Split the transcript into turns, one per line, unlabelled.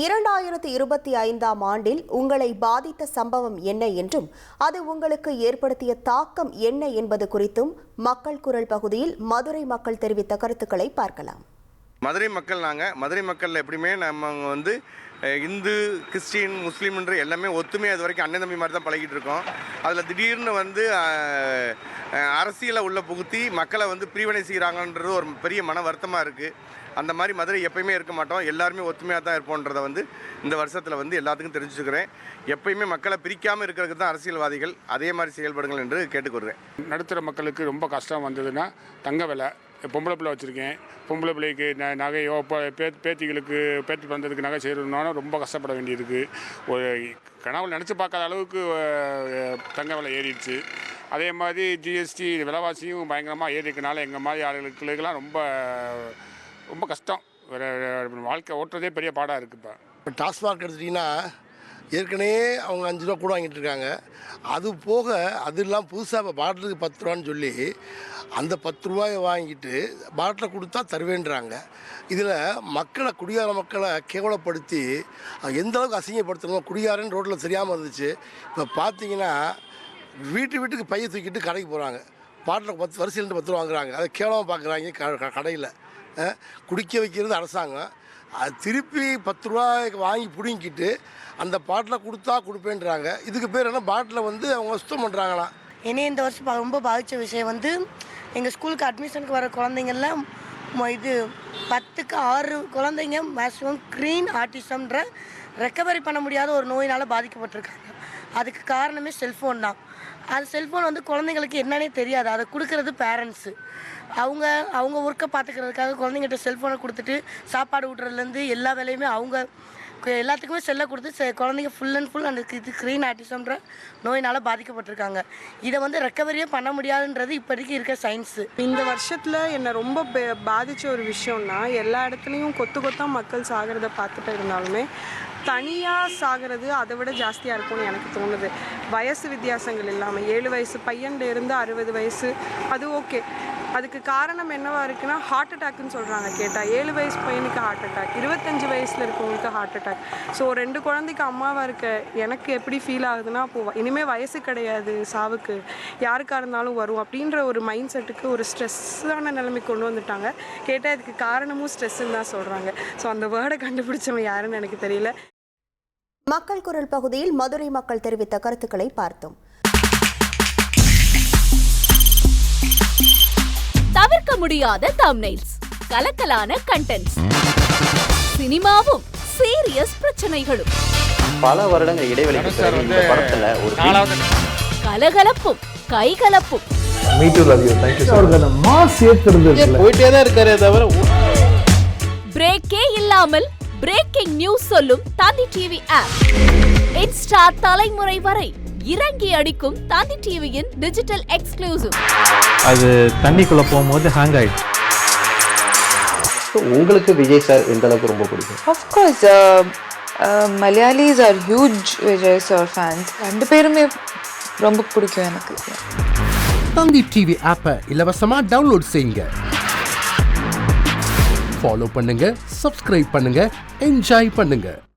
2025ஆம் ஆண்டில் உங்களை பாதித்த சம்பவம் என்ன என்றும் அது உங்களுக்கு ஏற்படுத்திய தாக்கம் என்ன என்பது குறித்தும் மக்கள் குரல் பகுதியில் மதுரை மக்கள் தெரிவித்த கருத்துக்களை பார்க்கலாம்.
மதுரை மக்கள் எப்படியுமே நம்ம இந்து, கிறிஸ்டின், முஸ்லீம் என்று எல்லாமே ஒத்துமையாக இது வரைக்கும் அண்ணன் தம்பி மாதிரி தான் பழகிட்டு இருக்கோம். அதில் திடீர்னு அரசியலை உள்ள புகுத்தி மக்களை பிரிவினை செய்கிறாங்கன்றது ஒரு பெரிய மன வருத்தமாக இருக்குது. அந்த மாதிரி மதுரை எப்பயுமே இருக்க மாட்டோம், எல்லாருமே ஒத்துமையாக தான் இருப்போன்றதை இந்த வருஷத்தில் எல்லாத்துக்கும் தெரிஞ்சுக்கிறேன். எப்பயுமே மக்களை பிரிக்காமல் இருக்கிறதுக்கு தான் அரசியல்வாதிகள், அதே மாதிரி செயல்படுங்கள் என்று கேட்டுக்கொள்கிறேன்.
நடுத்தர மக்களுக்கு ரொம்ப கஷ்டம் வந்ததுன்னா தங்க விலை. பொம்பளை பிள்ளை வச்சுருக்கேன், பொம்பளை பிள்ளைக்கு நகையோ பேத்திகளுக்கு பேத்தி பிறந்ததுக்கு நகை செய்யணும்னாலும் ரொம்ப கஷ்டப்பட வேண்டியிருக்கு. ஒரு கனவு நினச்சி பார்க்காத அளவுக்கு தங்க விலை ஏறிடுச்சு. அதே மாதிரி ஜிஎஸ்டி விலைவாசியும் பயங்கரமாக ஏறிக்கனால எங்கள் மாதிரி ஆளுகளுக்கெல்லாம் ரொம்ப ரொம்ப கஷ்டம். வாழ்க்கை ஓட்டுறதே பெரிய பாடாக இருக்குது.
இப்போ டாஸ்மாக் எடுத்துட்டிங்கன்னா ஏற்கனவே அவங்க 5 ரூபா கூட வாங்கிட்டு இருக்காங்க. அது போக அதெல்லாம் புதுசாக இப்போ பாட்டிலுக்கு 10 ரூபான்னு சொல்லி அந்த 10 ரூபாயை வாங்கிட்டு பாட்டில் கொடுத்தா தருவேன்றாங்க. இதில் குடியார மக்களை கேவலப்படுத்தி எந்த அளவுக்கு அசிங்கப்படுத்தணும், குடியாரன்னு ரோட்டில் தெரியாமல் இருந்துச்சு. இப்போ பார்த்தீங்கன்னா வீட்டுக்கு பையை தூக்கிட்டு கடைக்கு போகிறாங்க, பாட்டில் 10 வரிசையில் 10 ரூபா வாங்குறாங்க. அதை கேவலமாக பார்க்குறாங்க கடையில். குடிக்க வைக்கிறது அரசாங்கம், அது திருப்பி 10 ரூபாய்க்கு வாங்கி பிடுங்கிட்டு அந்த பாட்டில் கொடுத்தா கொடுப்பேன்றாங்க. இதுக்கு பேர் என்ன, பாட்டில் அவங்க சுத்தம் பண்ணுறாங்களாம்.
என்னைய இந்த வருஷம் ரொம்ப பாதித்த விஷயம் எங்கள் ஸ்கூலுக்கு அட்மிஷனுக்கு வர குழந்தைங்கள்லாம் இது 10க்கு 6 குழந்தைங்க மேக்ஸிமம் க்ரீன் ஆட்டிசம்ன்ற ரெக்கவரி பண்ண முடியாத ஒரு நோயினால் பாதிக்கப்பட்டிருக்காங்க. அதுக்கு காரணமே செல்ஃபோன் தான். அது செல்ஃபோன் குழந்தைங்களுக்கு என்னன்னே தெரியாது, அதை கொடுக்கறது பேரண்ட்ஸு. அவங்க ஒர்க்கை பார்த்துக்கிறதுக்காக குழந்தைங்கிட்ட செல்ஃபோனை கொடுத்துட்டு சாப்பாடு விட்றதுலேருந்து எல்லா வேலையுமே எல்லாத்துக்குமே செல்லை கொடுத்து குழந்தைங்க ஃபுல் அண்ட் ஃபுல் அந்த க்ரீன் ஆட்டிசம்ன்ற நோயினால் பாதிக்கப்பட்டிருக்காங்க. இதை ரெக்கவரியே பண்ண முடியாதுன்றது இப்போதைக்கு இருக்க சயின்ஸு.
இந்த வருஷத்தில் என்னை ரொம்ப பாதித்த ஒரு விஷயம்னா, எல்லா இடத்துலையும் கொத்தாக மக்கள் சாகிறத பார்த்துட்டு இருந்தாலுமே தனியாக சாகிறது அதை விட ஜாஸ்தியாக இருக்கும்னு எனக்கு தோணுது. வயசு வித்தியாசங்கள் இல்லாமல் 7 வயசு பையன்லேருந்து 60 வயசு அது ஓகே. அதுக்கு காரணம் என்னவாக இருக்குன்னா ஹார்ட் அட்டாக்னு சொல்கிறாங்க. கேட்டால் 7 வயசு பையனுக்கு ஹார்ட் அட்டாக், 25 வயசில் இருக்கவங்களுக்கு ஹார்ட் அட்டாக். ஸோ 2 குழந்தைக்கு அம்மாவாக இருக்க எனக்கு எப்படி ஃபீல் ஆகுதுன்னா, இனிமேல் வயசு கிடையாது சாவுக்கு, யாருக்காக இருந்தாலும் வரும் அப்படின்ற ஒரு மைண்ட் செட்டுக்கு ஒரு ஸ்ட்ரெஸ்ஸான நிலைமை கொண்டு வந்துட்டாங்க. கேட்டால் இதுக்கு காரணமும் ஸ்ட்ரெஸ்ஸுன்னு தான் சொல்கிறாங்க. ஸோ அந்த வேர்டை கண்டுபிடிச்சவங்க யாருன்னு எனக்கு தெரியல.
மக்கள் குரல் பகுதியில் மதுரை மக்கள் தெரிவித்த கருத்துக்களை பார்த்தோம்.
தவிர்க்க முடியாத தம்ப்நெயில்ஸ், கலக்கலான கண்டென்ட்ஸ், சினிமாவும் சீரியஸ் பிரச்சனைகளும்,
பல வருடங்கள் இடைவெளிக்கு பிறகு இந்த படத்துல ஒரு
கலகலப்பும் கைகலப்பும்,
போயிட்டே தான் இருக்காரே தவிர
பிரேக்கே இல்லாமல் பிரேக்கிங் நியூஸ் சொல்லும் தந்தி டிவி ஆப். இன்ஸ்டா தலைமுறை வரை இறங்கி அடிக்கும் தந்தி டிவியின் டிஜிட்டல் எக்ஸ்க்ளூசிவ்.
அது தண்ணிக்குள்ள போகும்போது ஹேங் ஆயிடுச்சு.
உங்களுக்கு விஜய் சார் எந்த அளவுக்கு ரொம்ப பிடிக்கும்?
Of course, Malayalis are huge Vijay sir fans. 2 பேருமே ரொம்ப பிடிக்கும் எனக்கு.
தந்தி டிவி ஆப்பை இலவசமா டவுன்லோட் செய்யுங்க, ஃபாலோ பண்ணுங்க, சப்ஸ்கிரைப் பண்ணுங்க, என்ஜாய் பண்ணுங்க.